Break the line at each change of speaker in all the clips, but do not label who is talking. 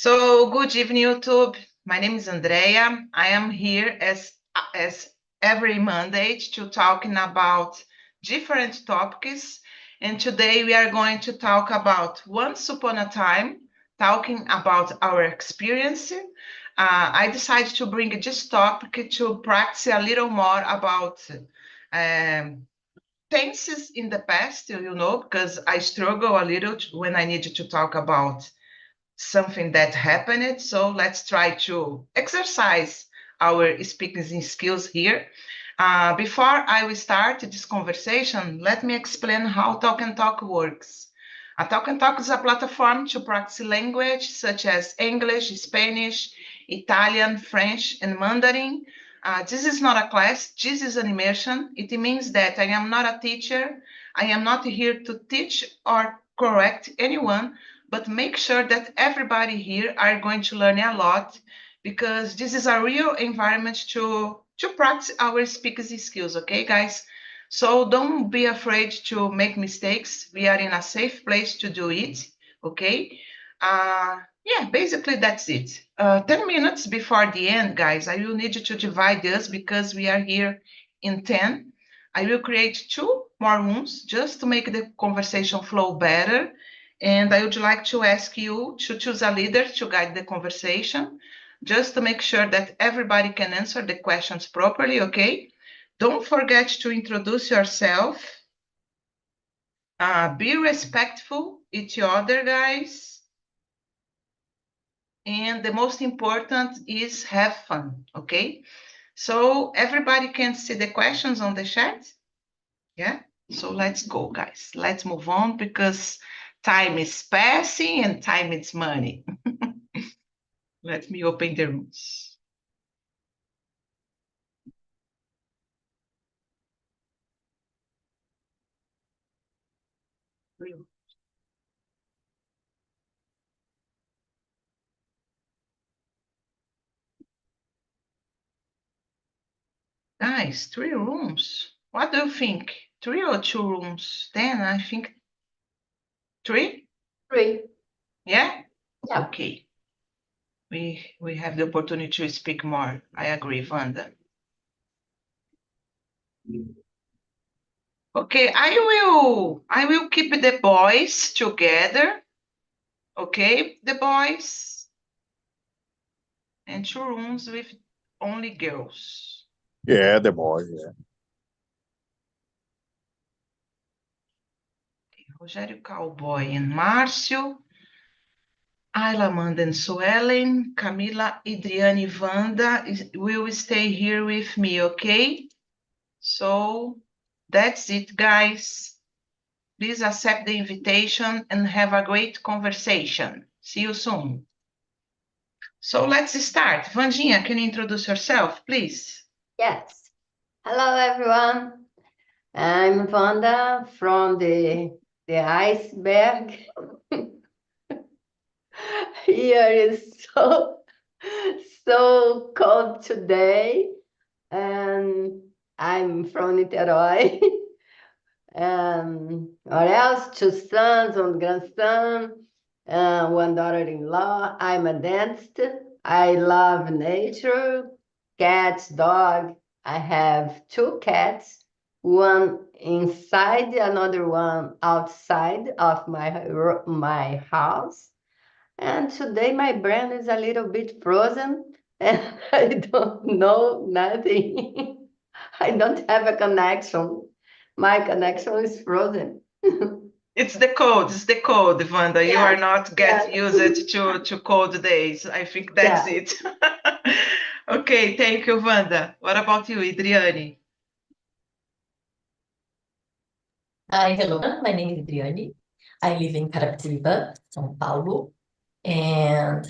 So, good evening, YouTube. My name is Andrea. I am here as every Monday to talking about different topics. And today we are going to talk about Once Upon a Time, talking about our experience. I decided to bring this topic to practice a little more about tenses in the past, because I struggle a little when I need to talk about something that happened. So let's try to exercise our speaking skills here. Before I will start this conversation, let me explain how Talk and Talk works. A Talk and Talk is a platform to practice language such as English, Spanish, Italian, French, and Mandarin. This is not a class, this is an immersion. It means that I am not a teacher. I am not here to teach or correct anyone, but make sure that everybody here are going to learn a lot, because this is a real environment to practice our speaking skills, okay, guys? So don't be afraid to make mistakes. We are in a safe place to do it, okay? Yeah, basically that's it. 10 minutes before the end, guys, I will need you to divide this because we are here in 10. I will create 2 more rooms just to make the conversation flow better. And I would like to ask you to choose a leader to guide the conversation, just to make sure that everybody can answer the questions properly, okay? Don't forget to introduce yourself. Be respectful each other, guys. And the most important is have fun, okay? So everybody can see the questions on the chat? Yeah? So let's go, guys. Let's move on because time is passing and time is money. Let me open the rooms. Guys, 3 rooms. What do you think? 3 or 2 rooms? Then I think 3?
3.
Yeah?
Yeah.
Okay. We have the opportunity to speak more. I agree, Wanda. Okay, I will keep the boys together. Okay, the boys. And 2 rooms with only girls.
Yeah, the boy, yeah.
Rogério Cowboy and Márcio. Ayla, Amanda, and Suelen. Camila, Idriane, Wanda will stay here with me, okay? So that's it, guys. Please accept the invitation and have a great conversation. See you soon. So let's start. Vandinha, can you introduce yourself, please?
Yes. Hello, everyone. I'm Wanda from the iceberg. Here is so cold today, and I'm from Niterói. What else? 2 sons, 1 grandson, 1 daughter-in-law. I'm a dentist. I love nature, cats, dog. I have 2 cats, one inside, another one outside of my house. And today my brain is a little bit frozen and I don't know nothing. I don't have a connection. My connection is frozen.
It's the code, Wanda. You are not get used to cold days. I think that's it. Okay, thank you, Wanda. What about you, Idriane?
Hi, hello. My name is Adriane. I live in Carapicuíba, São Paulo, and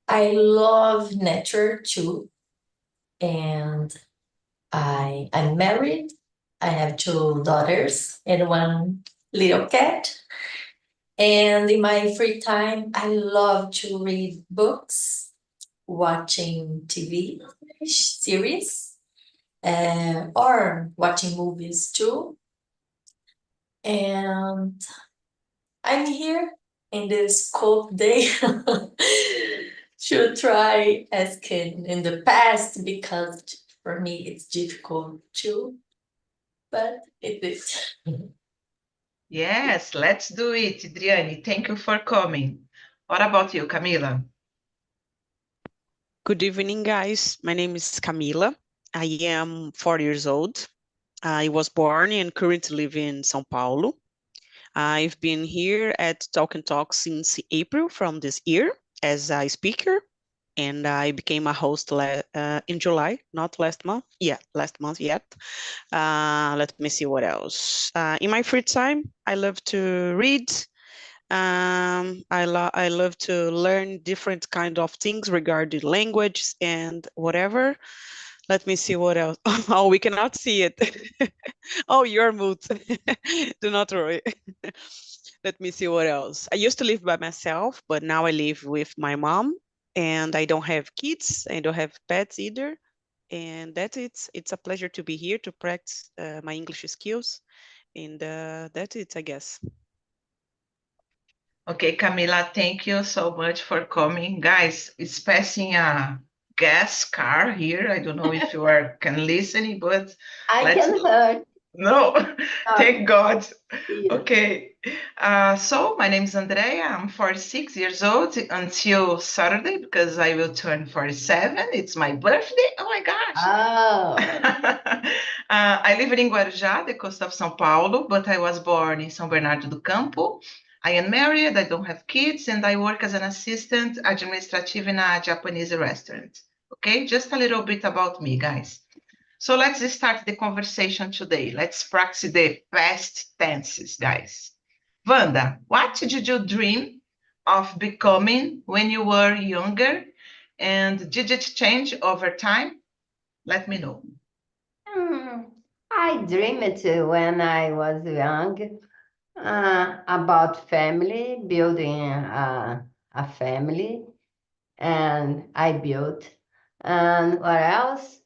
I love nature too. And I'm married. I have 2 daughters and 1 little cat. And in my free time, I love to read books, watching TV series, or watching movies too. And I'm here in this cold day should try asking in the past because for me it's difficult too, but it is.
Yes, let's do it, Adriane. Thank you for coming. What about you, Camila?
Good evening, guys. My name is Camila. I am 4 years old. I was born and currently live in São Paulo. I've been here at Talk and Talk since April from this year as a speaker, and I became a host in July, not last month. Yeah, last month yet. Let me see what else. In my free time, I love to read. I love to learn different kind of things regarding language and whatever. Let me see what else. Oh, we cannot see it. Oh, you're mute. Do not worry. Let me see what else. I used to live by myself, but now I live with my mom, and I don't have kids. I don't have pets either. And that's it. It's a pleasure to be here to practice my English skills. And that's it, I guess.
Okay, Camila, thank you so much for coming. Guys, it's passing a gas car here. I don't know if you can listen, but
I
let's
can hear.
no, thank God.
Yeah.
Okay, so my name is Andrea. I'm 46 years old until Saturday because I will turn 47. It's my birthday. Oh my gosh.
Oh,
I live in Guarujá, the coast of São Paulo, but I was born in São Bernardo do Campo. I am married, I don't have kids, and I work as an assistant administrative in a Japanese restaurant. Okay, just a little bit about me, guys. So let's start the conversation today. Let's practice the past tenses, guys. Wanda, what did you dream of becoming when you were younger? And did it change over time? Let me know.
hmm. I dreamed when I was young about family, building a family, and I built. And what else?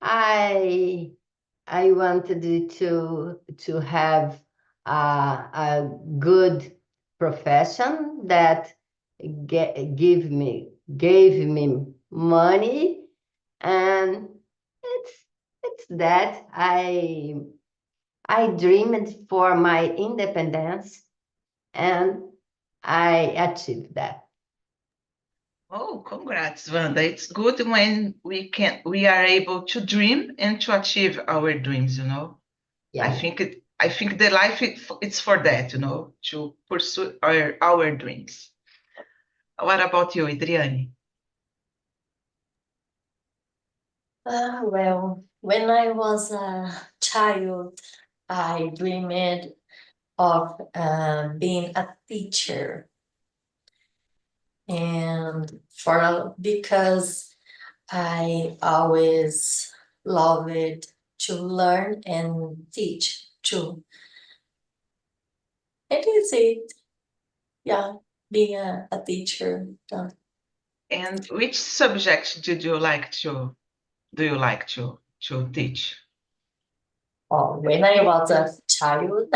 I I wanted to have a good profession that gave me money, and it's it's that I dreamed for my independence, and I achieved that.
Oh, congrats, Wanda. It's good when we are able to dream and to achieve our dreams, you know.
Yeah.
I think the life it's for that, you know, to pursue our dreams. What about you, Adriane?
Well, when I was a child, I dreamed of being a teacher, and because I always loved to learn and teach too. It is it, yeah, being a teacher.
And which subject did you like to do you like to teach?
Oh, when I was a child,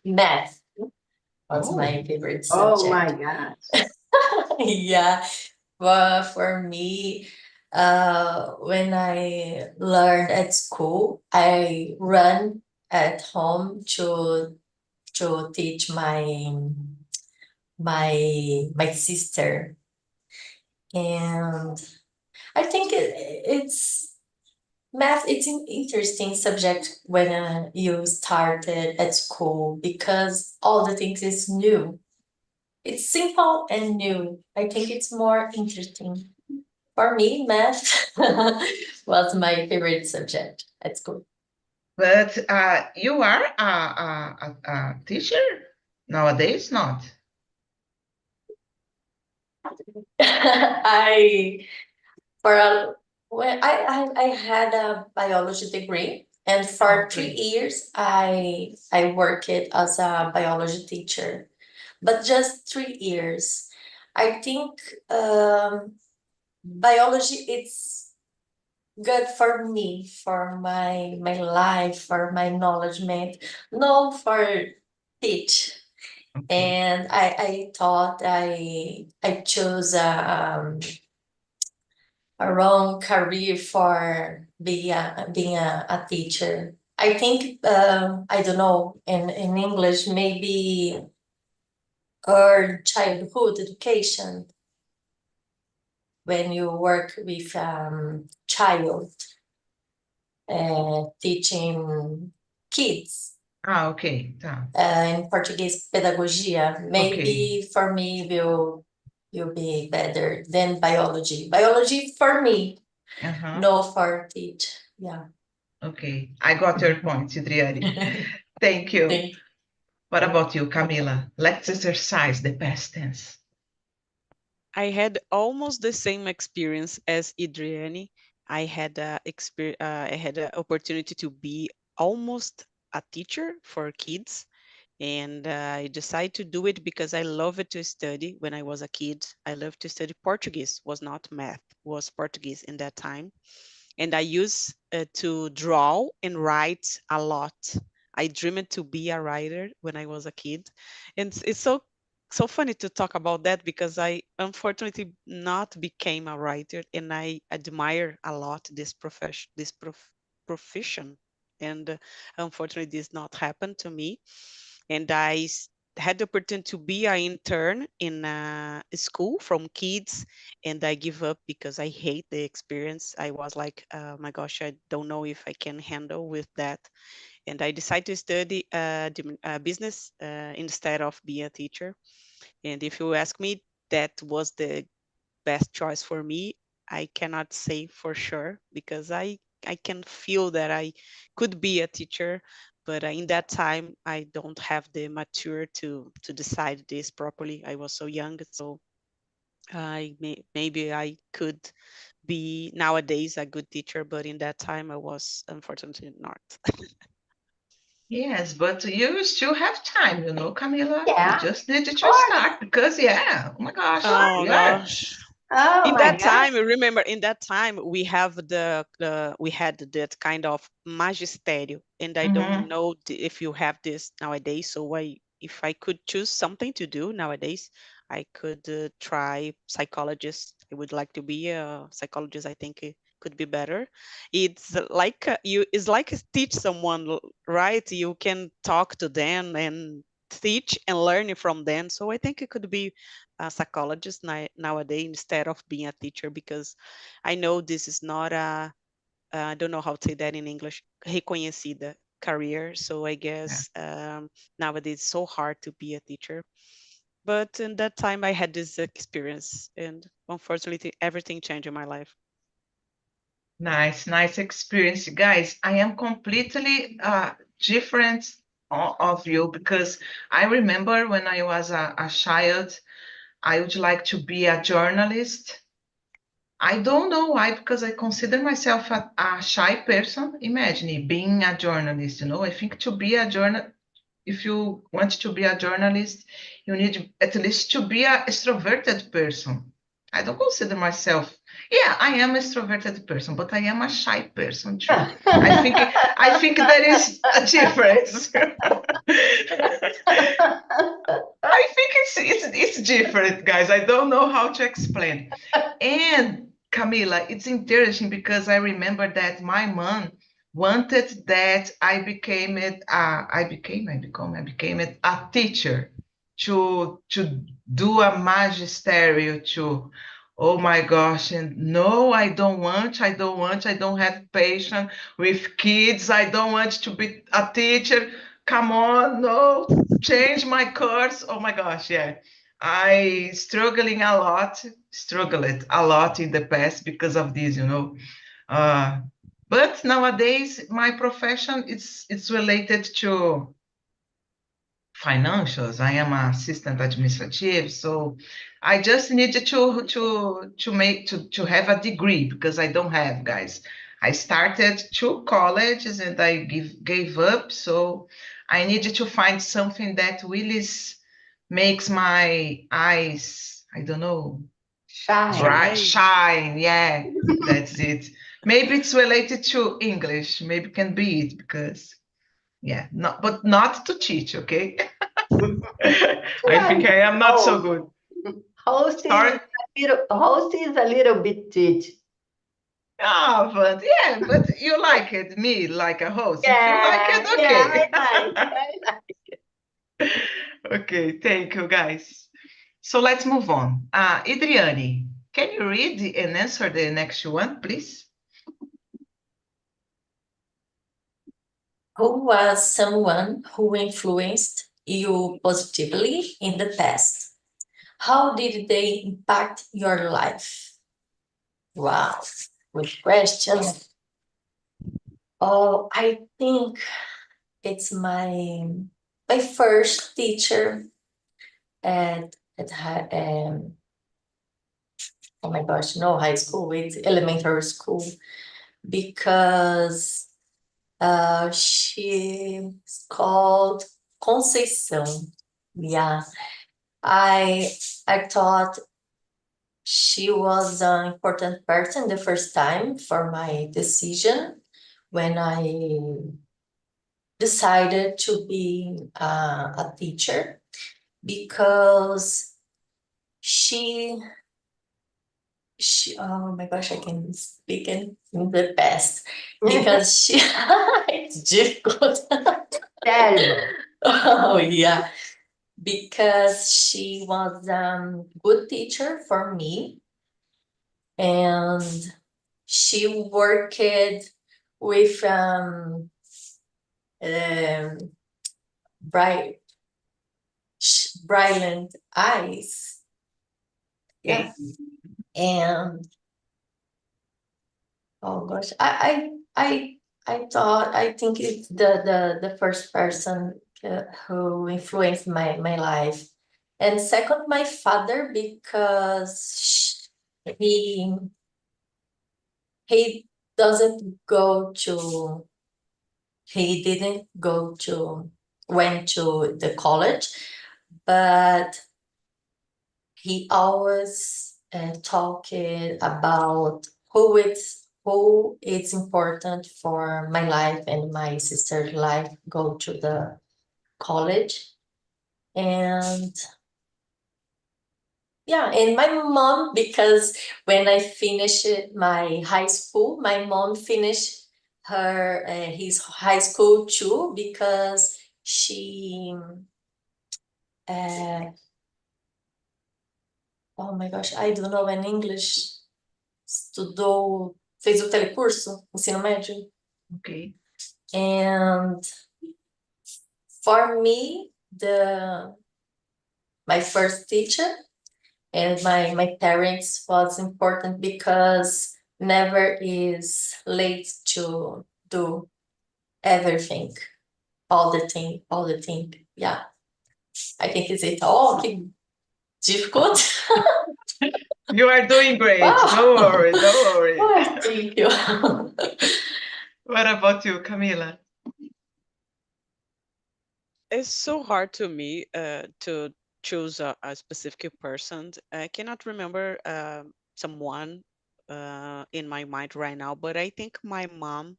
math was
Oh,
my favorite
Oh my
subject.
gosh.
Yeah, but for me, when I learned at school, I run at home to teach my sister, and I think it's math. It's an interesting subject when you started at school because all the things is new. It's simple and new. I think it's more interesting. For me, math was my favorite subject at school.
but you are a teacher nowadays, not?
I for a when I had a biology degree, and for
Okay.
3 years I worked as a biology teacher, but just 3 years. I think biology it's good for me, for my life, for my knowledge, no for teach.
Okay.
And I thought I chose a wrong career for being a teacher. I think I don't know in English maybe or childhood education when you work with child teaching kids.
Ah, ok, tá.
Em português, pedagogia. Maybe for me will be better than biology. Biology for me,
Uh-huh.
no for teach. Yeah.
Okay, I got your point, Adriane. Thank you.
Thank
What
you.
about you, Camila? Let's exercise the past tense.
I had almost the same experience as Adriane. I had an opportunity to be almost a teacher for kids, and I decided to do it because I loved to study when I was a kid. I loved to study Portuguese, was not math, was Portuguese in that time. And I used to draw and write a lot. I dreamed to be a writer when I was a kid, and it's so funny to talk about that because I unfortunately not became a writer, and I admire a lot profession, and unfortunately this not happened to me. And had the opportunity to be an intern in a school from kids, and I give up because I hate the experience. I was like, my gosh, I don't know if I can handle with that. And I decided to study business instead of being a teacher. And if you ask me, that was the best choice for me. I cannot say for sure because I can feel that I could be a teacher, but in that time I don't have the mature to decide this properly. I was so young, so maybe I could be nowadays a good teacher, but in that time I was unfortunately not.
Yes, but you still have time, you know, Camila. You
Yeah,
just need
of
to
course.
start because, yeah, oh my gosh,
Oh
we are.
gosh.
Oh
In
my
that
God.
time, remember, in that time we have we had that kind of magistério, and I don't
Mhm.
know if you have this nowadays. So if I could choose something to do nowadays, I could try psychologist. I would like to be a psychologist. I think it could be better. It's like it's like teach someone, right? You can talk to them and teach and learn from them. So I think it could be a psychologist nowadays instead of being a teacher, because I know this is not I don't know how to say that in English, reconhecida career. So I
Yeah.
guess nowadays it's so hard to be a teacher. But in that time I had this experience, and unfortunately everything changed in my life.
Nice, nice experience, guys. I am completely different of you because I remember when I was a child, I would like to be a journalist. I don't know why, because I consider myself a shy person. Imagine being a journalist, you know. I think to be a if you want to be a journalist, you need at least to be a extroverted person. I don't consider myself. Yeah, I am an extroverted person, but I am a shy person too. I think I think there is a difference. I think it's different, guys. I don't know how to explain. And Camila, it's interesting because I remember that my mom wanted that I became it a teacher to do a magisterial to. Oh my gosh, and no, I don't have patience with kids. I don't want to be a teacher. Come on, no, change my course. Oh my gosh, yeah. I struggled a lot in the past because of this, you know. Uh, but nowadays, my profession it's related to financials. I am an assistant administrative, so I just needed to have a degree because I don't have, guys. I started two colleges and I gave up, so I needed to find something that really makes my eyes, I don't know,
Shine.
bright,
Brilliant.
shine. Yeah, that's it. Maybe it's related to English. Maybe can be it because yeah, not but not to teach, okay? I think I am not so good.
Host
Sorry.
is a little bit teach.
Ah, but yeah, but you like it, me like a host. If you like
Yeah,
it,
yeah,
okay.
I like.
Okay, thank you, guys. So let's move on. Adriane, can you read and answer the next one, please?
Who was someone who influenced you positively in the past? How did they impact your life? Wow, good question. Oh, I think it's my first teacher at oh my gosh, no high school, it's elementary school, because she's called Conceição. Yeah, I thought she was an important person the first time for my decision when I decided to be a teacher, because she oh my gosh, I can speak in the past, because she it's difficult.
Terrible.
Oh yeah, because she was good teacher for me, and she worked with um bright brilliant eyes. Yeah. And oh gosh, I thought, I think it's the first person who influenced my life. And second, my father, because he he doesn't go to he didn't go to went to the college, but he always talked about who it's important for my life and my sister's life go to the college. And yeah, and my mom, because when I finished my high school, my mom finished his high school too, because she uh, oh my gosh, I don't know in English, fez o telecurso, ensino médio.
Okay.
And for me, my first teacher and my parents was important, because never is late to do everything, all the thing. Yeah, I think it's it. Oh, que difficult.
You are doing great.
Wow.
Don't worry, don't worry.
Oh, thank you.
What about you, Camila?
It's so hard to me to choose a specific person. I cannot remember someone in my mind right now, but I think my mom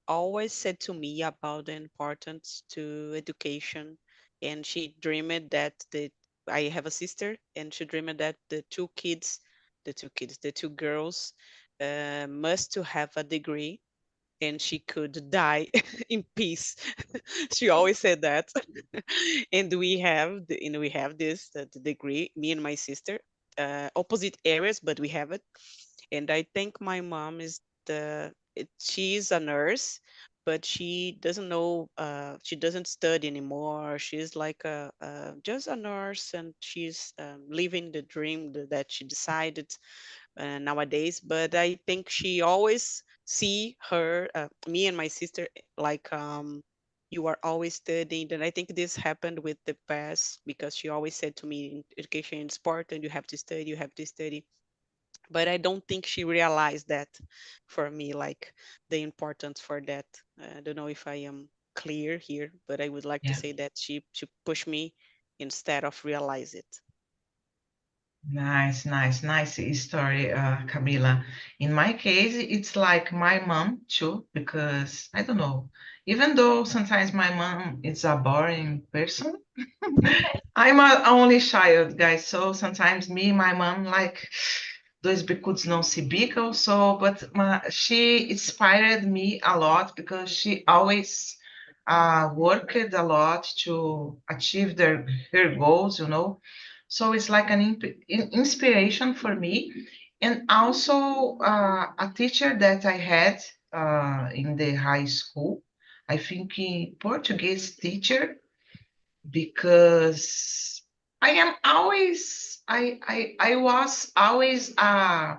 always said to me about the importance to education, and she dreamed that I have a sister, and she dreamed that the two girls must to have a degree, and she could die in peace. She always said that. And we have this the degree, me and my sister, opposite areas, but we have it. And I think my mom is she is a nurse, but she doesn't know, she doesn't study anymore. She's like just a nurse, and she's living the dream that she decided nowadays. But I think she always see me and my sister, like you are always studying. And I think this happened with the past, because she always said to me, education is important, you have to study, you have to study. But I don't think she realized that for me, like the importance for that. I don't know if I am clear here, but I would like to
Yeah.
say that she pushed me instead of realize it.
Nice, nice story, Camila. In my case, it's like my mom too, because I don't know, even though sometimes my mom is a boring person, I'm a only child, guys. So sometimes me, my mom, like dois bicudos não se bicam. So, but she inspired me a lot because she always worked a lot to achieve her goals, you know. So it's like an inspiration for me, and also a teacher that I had in the high school. I think a Portuguese teacher because I was always a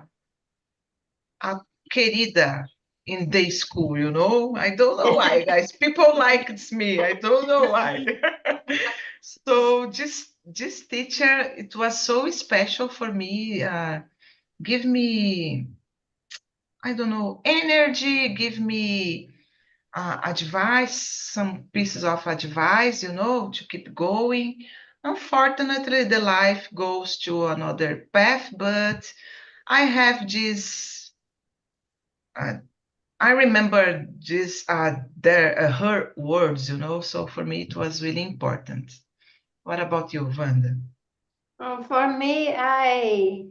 querida in the school, you know. I don't know why, guys. People liked me. I don't know why. So this teacher, it was so special for me. Give me, I don't know, energy. Give me advice, some pieces of advice, you know, to keep going. Unfortunately, the life goes to another path, but I have this. Uh, I remember this. Her words, you know. So for me, it was really important. What about you, Wanda?
For me, I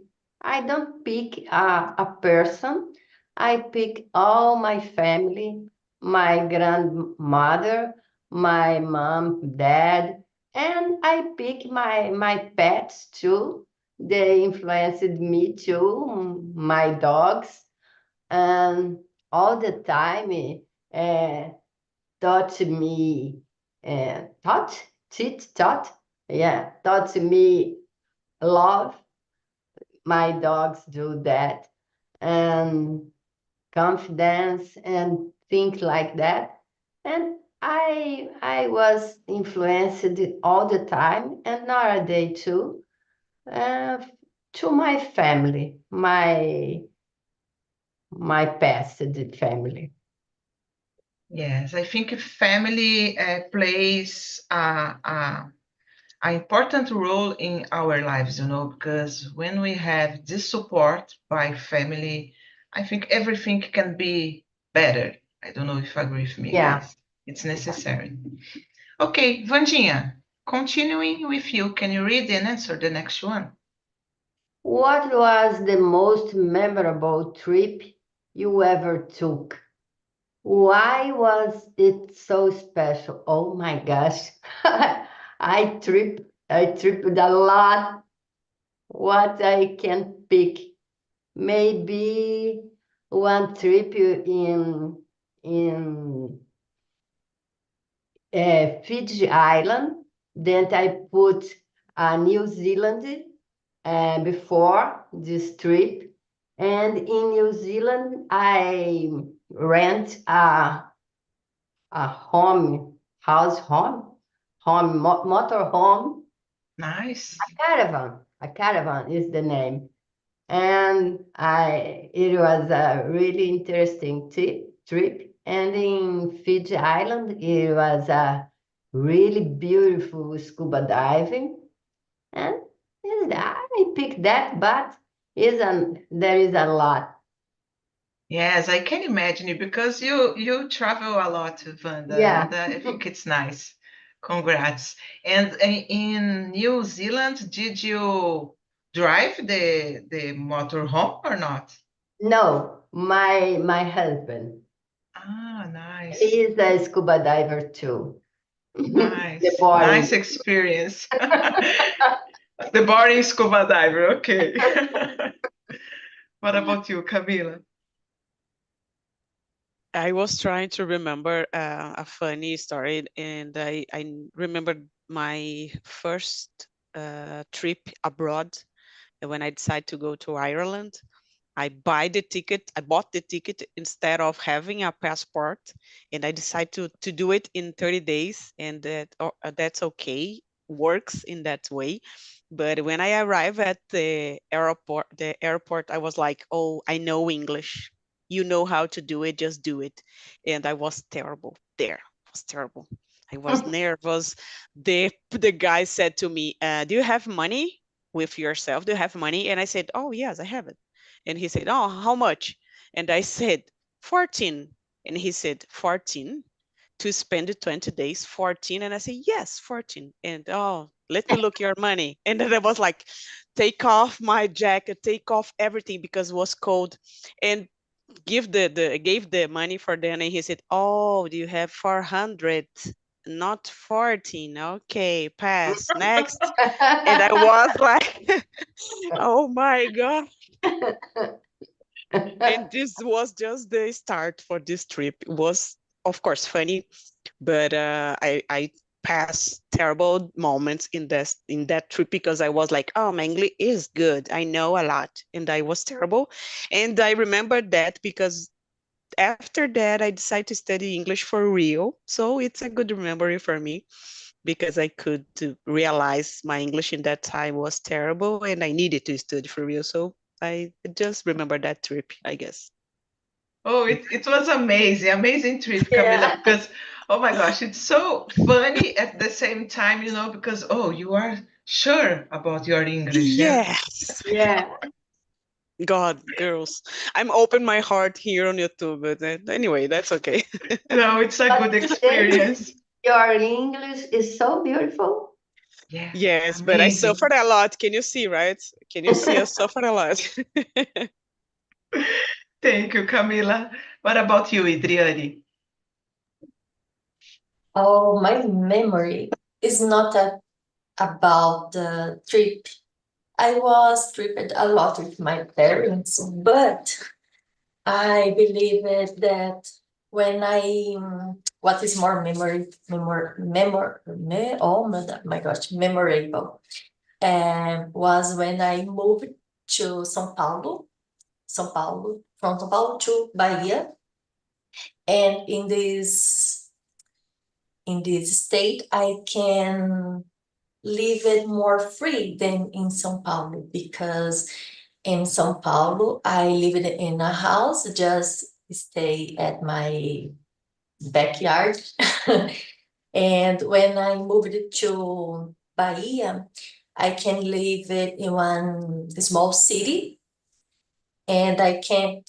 don't pick a person. I pick all my family, my grandmother, my mom, dad, and I pick my pets too. They influenced me too, my dogs, and all the time uh, taught me, taught, yeah, taught me love. My dogs do that, and confidence and things like that. And I was influenced all the time, and nowadays too, uh, to my family, my past family.
Yes, I think family plays an important role in our lives, you know, because when we have this support by family, I think everything can be better. I don't know if you agree with me,
Yeah.
guys. It's necessary. Okay, Vandinha, continuing with you, can you read and answer the next one?
What was the most memorable trip you ever took? Why was it so special? Oh my gosh. I tripped a lot. What I can pick. Maybe one trip in Fiji Island. Then I put New Zealand before this trip. And in New Zealand, I rent a motor home,
Nice.
a caravan is the name. And it was a really interesting trip. And in Fiji Island, it was a really beautiful scuba diving. And I picked that, but there is a lot.
Yes, I can imagine it because you travel a lot, Wanda,
Yeah.
and I think it's nice. Congrats. And in New Zealand, did you drive the motorhome or not?
No, my husband,
Ah,
he
nice.
is a scuba diver too. The
Nice.
boring.
Nice experience. The boring scuba diver. Okay. What about you, Camila?
I was trying to remember a funny story, and I remembered my first trip abroad when I decided to go to Ireland. I bought the ticket instead of having a passport, and I decided to do it in 30 days, and that's okay, works in that way. But when I arrived at the airport, I was like, oh, I know English. You know how to do it, just do it. And I was terrible there. It was terrible. I was nervous. The guy said to me, do you have money? with yourself? Do you have money? And I said, oh, yes, I have it. And he said, oh, how much? And I said, 14. And he said, 14? To spend 20 days, 14? And I said, yes, 14. And oh, let me look your money. And then I was like, take off my jacket, take off everything because it was cold. And gave the money for them, and he said, oh, you have 400, not 14. Okay, pass, next. And I was like, oh my God. And this was just the start for this trip. It was, of course, funny, but I passed terrible moments in that trip because I was like, oh, my English is good, I know a lot, and I was terrible. And I remember that because after that, I decided to study English for real. So it's a good memory for me because I could realize my English in that time was terrible and I needed to study for real. So I just remember that trip, I guess.
Oh, it was amazing trip, Camila,
Yeah.
because oh my gosh, it's so funny at the same time, because oh, you are sure about your English, yeah?
Yes.
Yeah.
God, girls, I'm open my heart here on YouTube, but anyway, that's okay.
No, it's a
But
good
today,
experience.
your English is so beautiful.
Yeah,
Yes, but I
amazing.
suffered a lot. Can you see, right? Can you see I suffered a lot?
Thank you, Camila. What about you, Adriane?
Oh, my memory is not about the trip. I was tripped a lot with my parents, but I believe it that when what is more my gosh, memorable, was when I moved to from São Paulo to Bahia, and in this state, I can live it more free than in São Paulo, because in São Paulo, I lived in a house, just stay at my backyard. And when I moved to Bahia, I can live it in one small city, and I can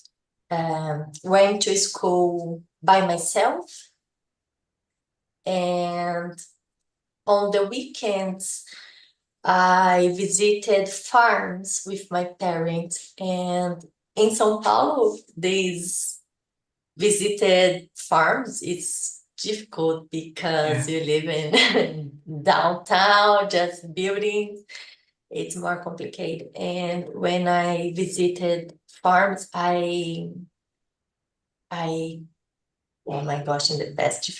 went to school by myself. And on the weekends, I visited farms with my parents. And in São Paulo, these visited farms, it's difficult because you live in downtown, just buildings. It's more complicated. And when I visited farms, oh my gosh, in the past,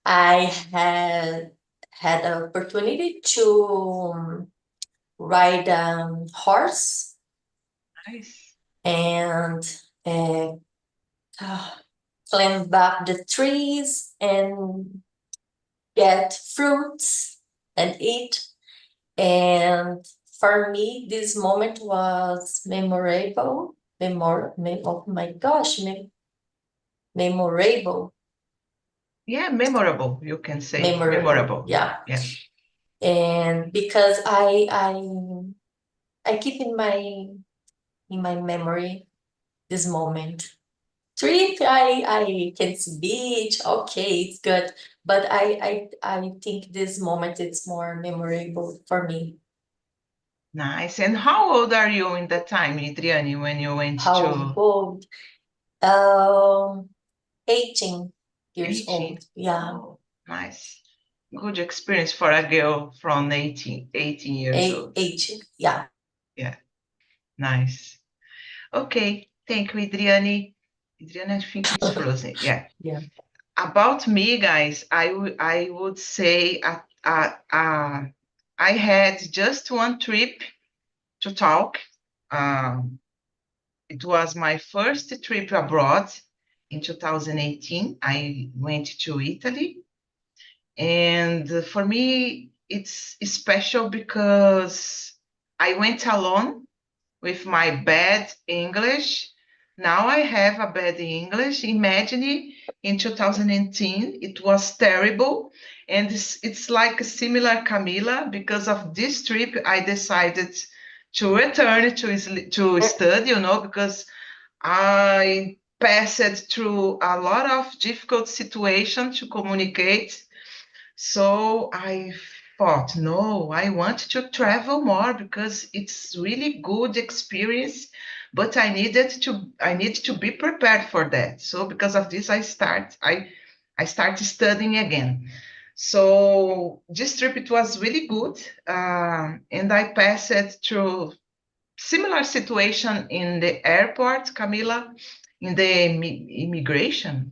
I had an opportunity to ride a horse
Nice.
and climb up the trees and get fruits and eat. And for me, this moment was memorable. Oh my gosh, memorable.
Yeah, memorable, you can say.
Memorable,
Memorable.
yeah.
Yeah.
And because I keep in my memory this moment. Trip, I can see beach, okay, it's good, but I think this moment it's more memorable for me.
Nice. And how old are you in that time, Adriane, when you went
How
to
old? 18 years
18?
old. Yeah,
Oh, nice. Good experience for a girl from 18 years old.
18. Yeah.
Yeah, nice. Okay, thank you, Adriane. Adriane, I think it's frozen. Yeah.
Yeah.
About me, guys, I would say I had just one trip to talk. It was my first trip abroad in 2018. I went to Italy. And for me, it's special because I went alone with my bad English. Now I have a bad English. Imagine in 2010, it was terrible. And it's like similar Camila. Because of this trip, I decided to return to study, because I passed through a lot of difficult situations to communicate. So I thought, no, I want to travel more because it's really good experience, but I need to be prepared for that. So because of this, I started studying again. So this trip it was really good, and I passed through similar situation in the airport, Camila, in the immigration.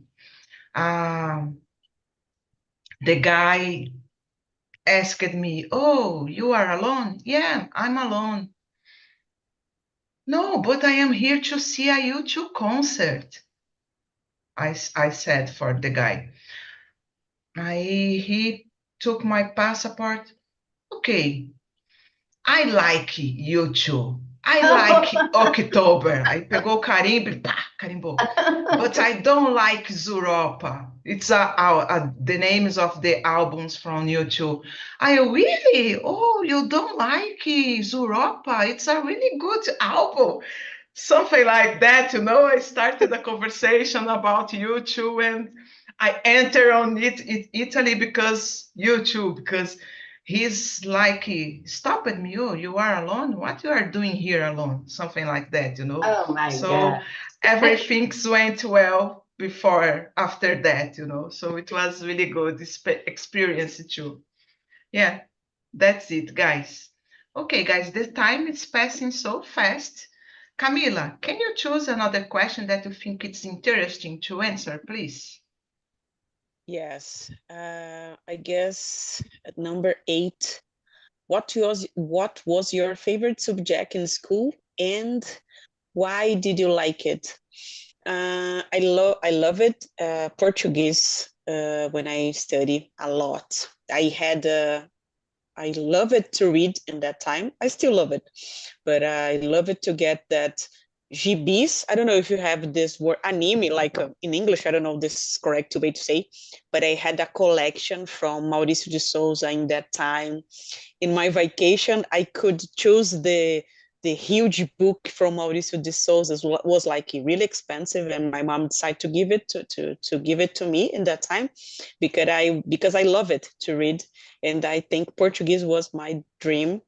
Um, the guy asked me, "Oh, you are alone?" "Yeah, I'm alone." "No, but I am here to see a U2 concert," I said for the guy. He took my passport. "Okay, I like you too. I like October." Aí pegou o carimbo e pá, carimbou. "But I don't like Zuropa." It's the names of the albums from U2. I really? Oh, you don't like Zuropa? It's a really good album. Something like that, I started a conversation about U2 and I enter on Italy because U2, because he's like, stop at me, oh, you are alone? What you are doing here alone? Something like that.
Oh my
So
God.
everything went well after that. So it was really good experience too. Yeah, that's it, guys. Okay, guys, the time is passing so fast. Camila, can you choose another question that you think it's interesting to answer, please?
Yes, I guess at number 8, what was your favorite subject in school and why did you like it? I love it, Portuguese, when I study a lot. I love it to read in that time. I still love it, but I love it to get that GBs. I don't know if you have this word anime, like in English. I don't know if this is correct way to say, but I had a collection from Mauricio de Souza in that time. In my vacation, I could choose the huge book from Mauricio de Souza. Was like really expensive, and my mom decided to give it to give it to me in that time because I love it to read, and I think Portuguese was my dream.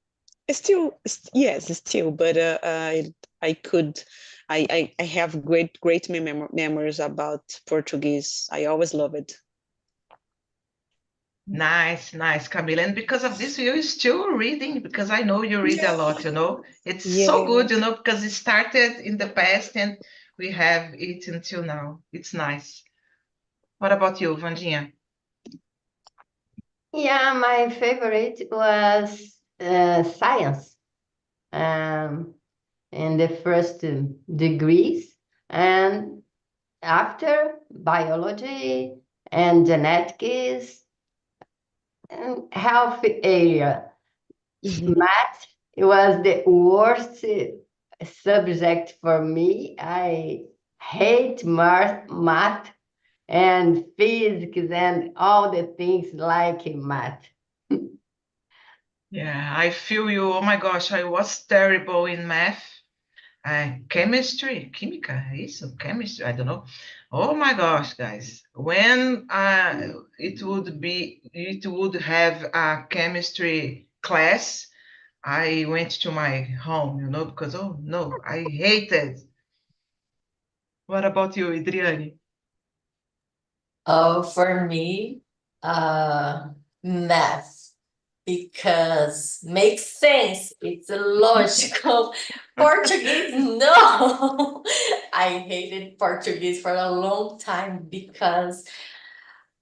Yes, still, but I could. I have great memories about Portuguese. I always love it.
Nice, nice, Camila. And because of this, you're still reading, because I know you read a lot. It's so
Yeah.
good, because it started in the past and we have it until now. It's nice. What about you, Vandinha?
Yeah, my favorite was science in the first degrees, and after biology and genetics and health area. Math was the worst subject for me. I hate math and physics and all the things like math.
Yeah, I feel you. Oh my gosh, I was terrible in math. Chemistry, química, isso? Chemistry, I don't know. Oh my gosh, guys. When it would have a chemistry class, I went to my home, because, oh no, I hated. What about you, Adriane?
Oh, for me, uh, math, because makes sense. It's a logical. Portuguese, no. I hated Portuguese for a long time because,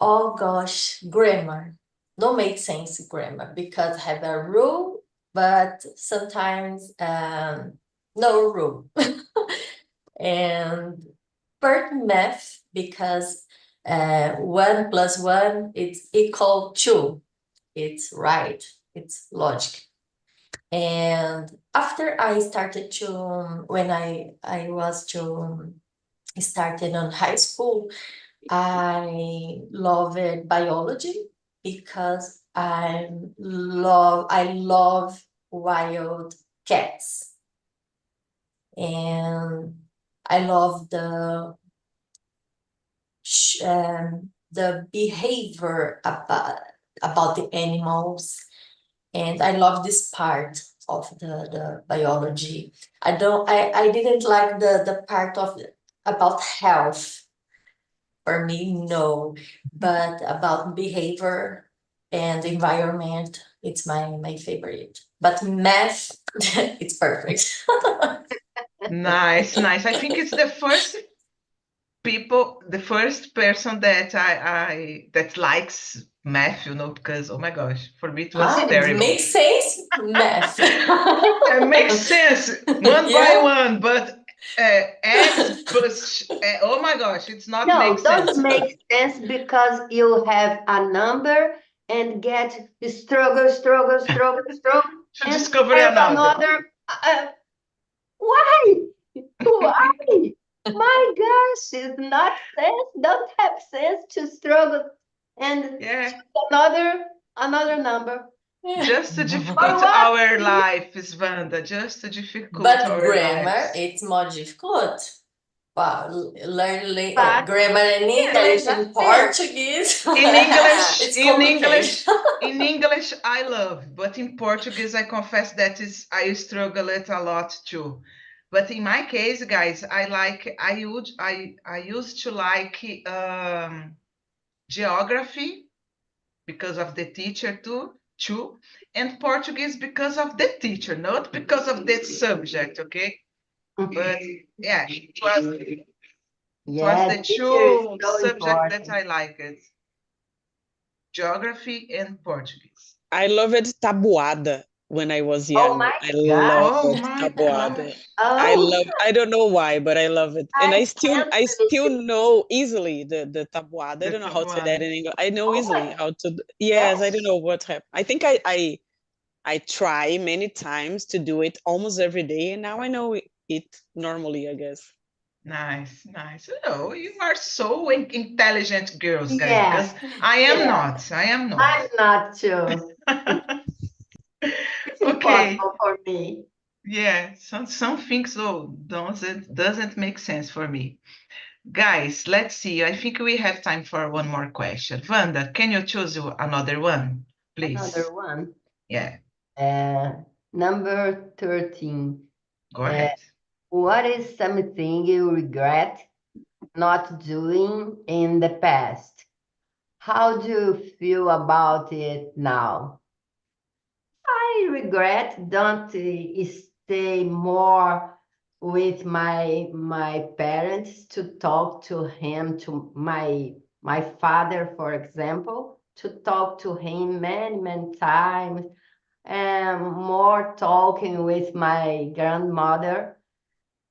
oh gosh, grammar. No make sense grammar because have a rule, but sometimes no rule. And part math because 1 + 1 it's equal 2. It's right. It's logic. And after I started to when I was to started on high school, I loved biology because I love wild cats, and I love the behavior about the animals, and I love this part of the biology. I didn't like the part of about health. For me, no, but about behavior and environment, it's my favorite. But math, it's perfect.
Nice, nice. I think it's the first person that I that likes math, because oh my gosh, for me it was
It
terrible.
makes sense, math.
It makes sense one by
Yeah.
one, but X plus oh my gosh, it's not
No,
make sense.
doesn't make sense because you have a number and get struggle,
To
and
discover
have
another.
another. Why? Why? My gosh, it's not sense. Don't have sense to struggle and
Yeah,
choose another number.
just to
For
difficult
what?
our lives, Wanda. Just to difficult
But
our
grammar,
lives.
it's more difficult. Wow, learn
But
grammar in
yes,
English and
that's it.
Portuguese.
In English,
It's complicated.
I love, but in Portuguese, I confess that is I struggle it a lot too. But in my case, guys, I used to like geography because of the teacher too, and Portuguese because of the teacher, not because of the subject, okay? But yeah, it was
Yeah,
the
teacher is
two
so
subject that
important.
I liked, geography and Portuguese.
I loved tabuada when I was
Oh
young.
my
I
Oh
loved
gosh.
my
tabuada.
gosh.
Oh,
I don't know why, but I love it. And
I can't
I still
believe.
know easily the tabuada. I
The
don't know how to say that
tabuada.
in English. I know
Oh
easily
my
how to, yes, I don't
gosh.
know what happened. I think I try many times to do it almost every day, and now I know it normally, I guess.
Nice, nice. Oh, you are so intelligent girls, guys, because
Yeah,
I am
yeah.
not. I am not.
I'm not sure. It's
Okay.
impossible for me.
Yeah, some things though doesn't make sense for me. Guys, let's see. I think we have time for one more question. Wanda, can you choose another one, please?
Another one.
Yeah,
Number 13.
go
Uh,
ahead.
what is something you regret not doing in the past? How do you feel about it now? I regret don't stay more with my parents to talk to him, to my father, for example, to talk to him many times, and more talking with my grandmother.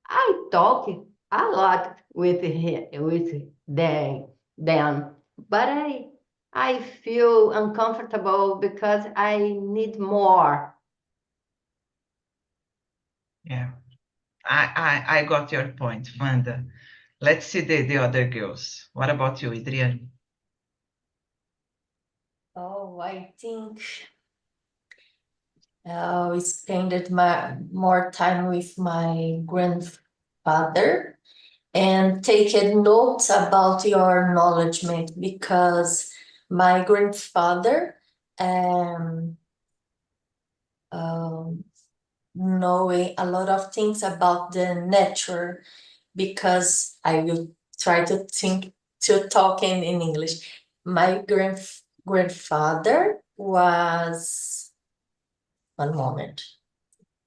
I talk a lot with them, but I feel uncomfortable because I need more.
Yeah, I got your point, Wanda. Let's see the other girls. What about you, Adrian?
Oh, I think we spent more time with my grandfather and taking notes about your acknowledgement, because my grandfather um, um, knowing a lot of things about the nature, because I will try to think to talk in English. My grandfather was, one moment,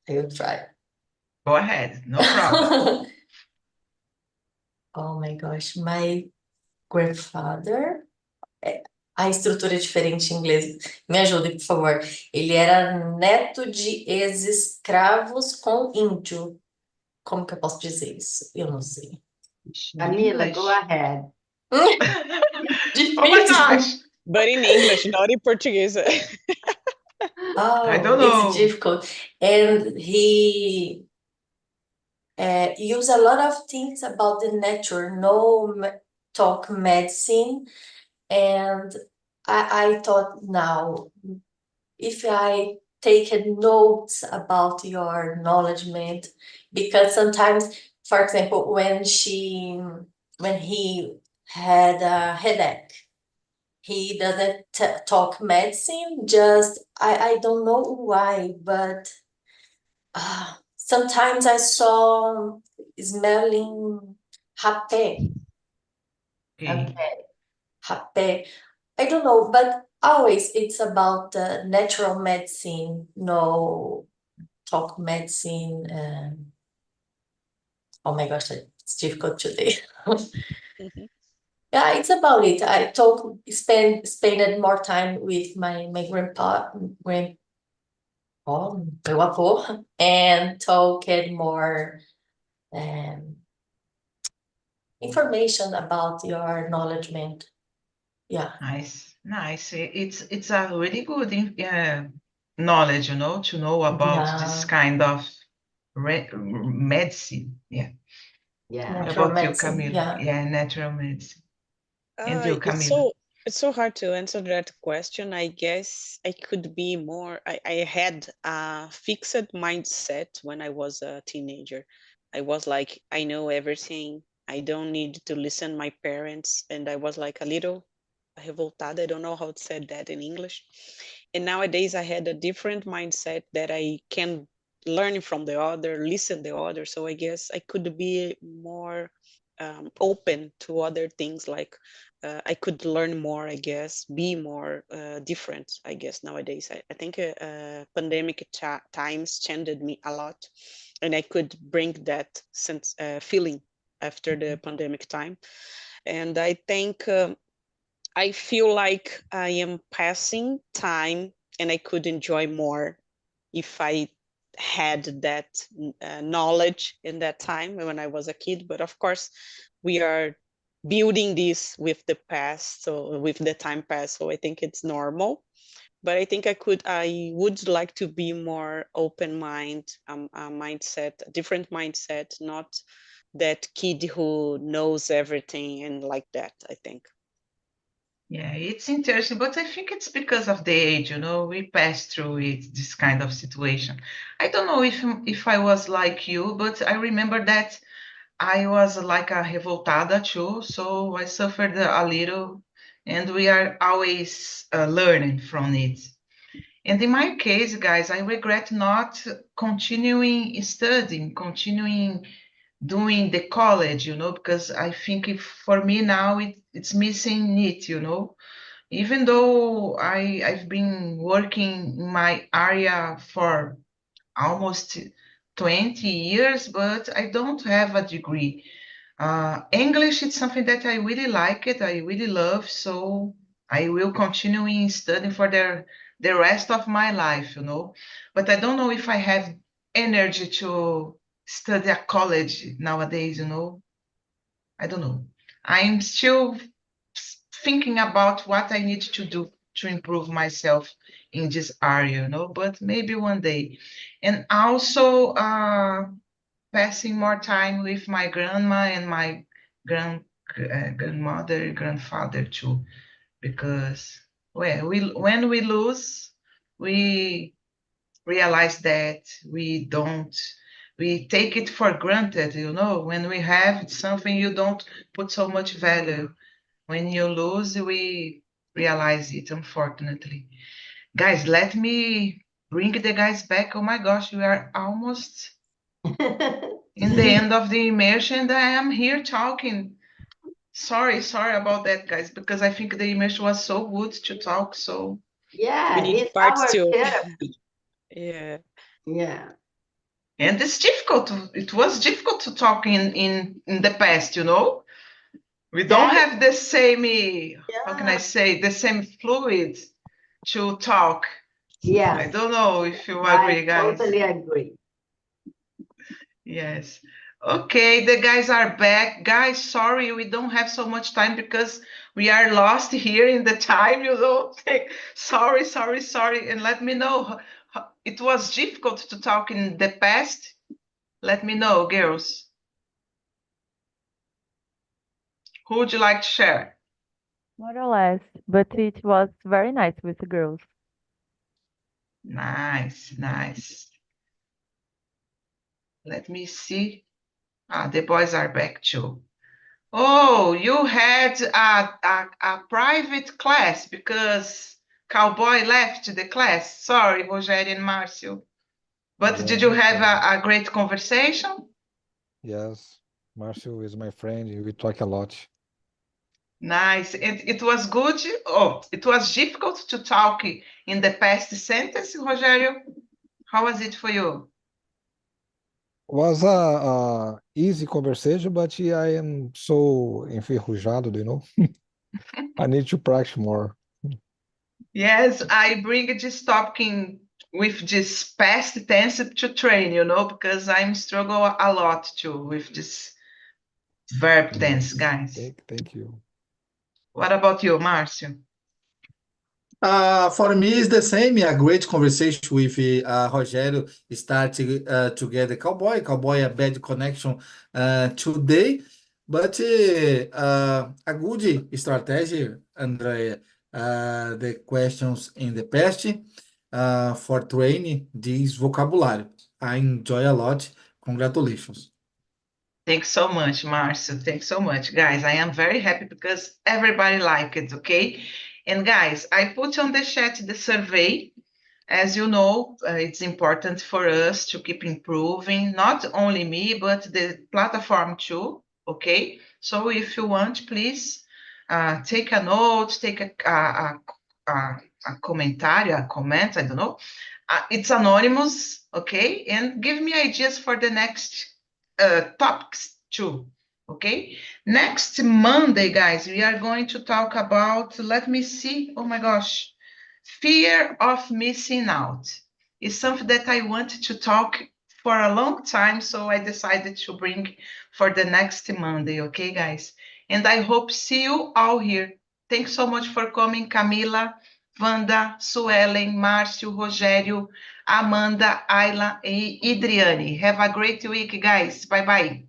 I will try.
Go ahead, no problem.
Oh my gosh, my grandfather. A estrutura é diferente em inglês. Me ajude, por favor. Ele era neto de ex-escravos com índio. Como que eu posso dizer isso? Eu não sei.
In
Camila, go
English.
ahead.
Oh my
Difícil.
gosh,
But in English, not in Portuguese.
I
Oh,
don't
it's
know.
difficult. And he use a lot of things about the nature, talk medicine. And I thought now, if I take notes about your acknowledgement, because sometimes, for example, when he had a headache, he doesn't talk medicine, just I don't know why, but sometimes I saw smelling rapé.
Okay.
Rapé. I don't know, but always it's about natural medicine, no talk medicine. Oh my gosh, it's difficult today.
Mhm.
Yeah, it's about it. I spend more time with my meu avô, and talked more information about your acknowledgement. Yeah.
Nice, nice. It's a really good knowledge, you know, to know about this
Yeah.
kind of medicine. Yeah.
Yeah.
What
Natural
about you,
medicine.
Camila?
Yeah.
Yeah, natural medicine. And you,
It's
Camila?
so hard to answer that question. I guess I could be more. I had a fixed mindset when I was a teenager. I was like, I know everything. I don't need to listen my parents, and I was like a little revoltada. I don't know how to say that in English. And nowadays, I had a different mindset that I can learn from the other, listen the other. So I guess I could be more open to other things, like I could learn more, I guess, be more different, I guess, nowadays. I think pandemic times changed me a lot, and I could bring that sense feeling after the pandemic time. And I think I feel like I am passing time and I could enjoy more if I had that knowledge in that time when I was a kid. But of course, we are building this with the past, so with the time past. So I think it's normal. But I think I would like to be more open mind, a mindset, a different mindset, not that kid who knows everything and like that, I think.
Yeah, it's interesting, but I think it's because of the age, you know, we passed through it, this kind of situation. I don't know if I was like you, but I remember that I was like a revoltada too, so I suffered a little, and we are always learning from it. And in my case, guys, I regret not continuing studying, continuing doing the college, you know, because I think if for me now it's missing it, you know. Even though I've been working in my area for almost 20 years, but I don't have a degree. English is something that I really like it, I really love, so I will continue in studying for the rest of my life, you know. But I don't know if I have energy to study at college nowadays, you know. I don't know. I'm still thinking about what I need to do to improve myself in this area, you know, but maybe one day. And also passing more time with my grandma and my grandmother, grandfather too, because when we lose, we realize that we take it for granted, you know. When we have something, you don't put so much value. When you lose, we realize it, unfortunately. Guys, let me bring the guys back. Oh my gosh, we are almost in the end of the immersion, and I am here talking. Sorry about that, guys, because I think the immersion was so good to talk. So,
We
Yeah,
need
it's
part
our
two.
therapy.
Yeah.
Yeah.
and it's difficult. It was difficult to talk in the past, you know. We don't
That,
have the same, how can I
yeah.
say, the same fluid to talk. I
Yes,
don't know if you
I
agree, guys.
totally agree.
Yes. Okay, the guys are back. Guys, sorry, we don't have so much time because we are lost here in the time, you know. Sorry. And let me know. It was difficult to talk in the past. Let me know, girls. Who would you like to share?
More or less, but it was very nice with the girls.
Nice, nice. Let me see. The boys are back too. Oh, you had a private class because Cowboy left the class. Sorry, Rogério and Márcio. But
Yeah,
did you
no
have
problem.
a great conversation?
Yes, Marcio is my friend. We talk a lot.
Nice. It was good. Oh, it was difficult to talk in the past sentence, Rogério. How was it for you?
Was a easy conversation, but I am so enferrujado, you know. I need to practice more.
Yes, I bring this topic with this past tense to train, because I'm struggle a lot too with this verb tense,
Yes,
guys.
thank you.
What about you, Márcio?
For me, it's the same. A great conversation with Rogério. Start together. Cowboy, a bad connection today, but a good strategy, Andrea. The questions in the past for training this vocabulary. I enjoy a lot. Congratulations.
Thanks so much, Márcio. Thanks so much, guys. I am very happy because everybody liked it, okay? And guys, I put on the chat the survey. As you know, it's important for us to keep improving, not only me, but the platform too, okay? So if you want, please take a note, take a comentário, a comment, I don't know. It's anonymous, okay? And give me ideas for the next topics too, okay? Next Monday, guys, we are going to talk about, let me see, oh my gosh, fear of missing out is something that I wanted to talk for a long time, so I decided to bring for the next Monday, okay, guys? And I hope see you all here. Thanks so much for coming, Camila, Wanda, Suelen, Márcio, Rogério, Amanda, Ayla, e Idriane. Have a great week, guys. Bye-bye.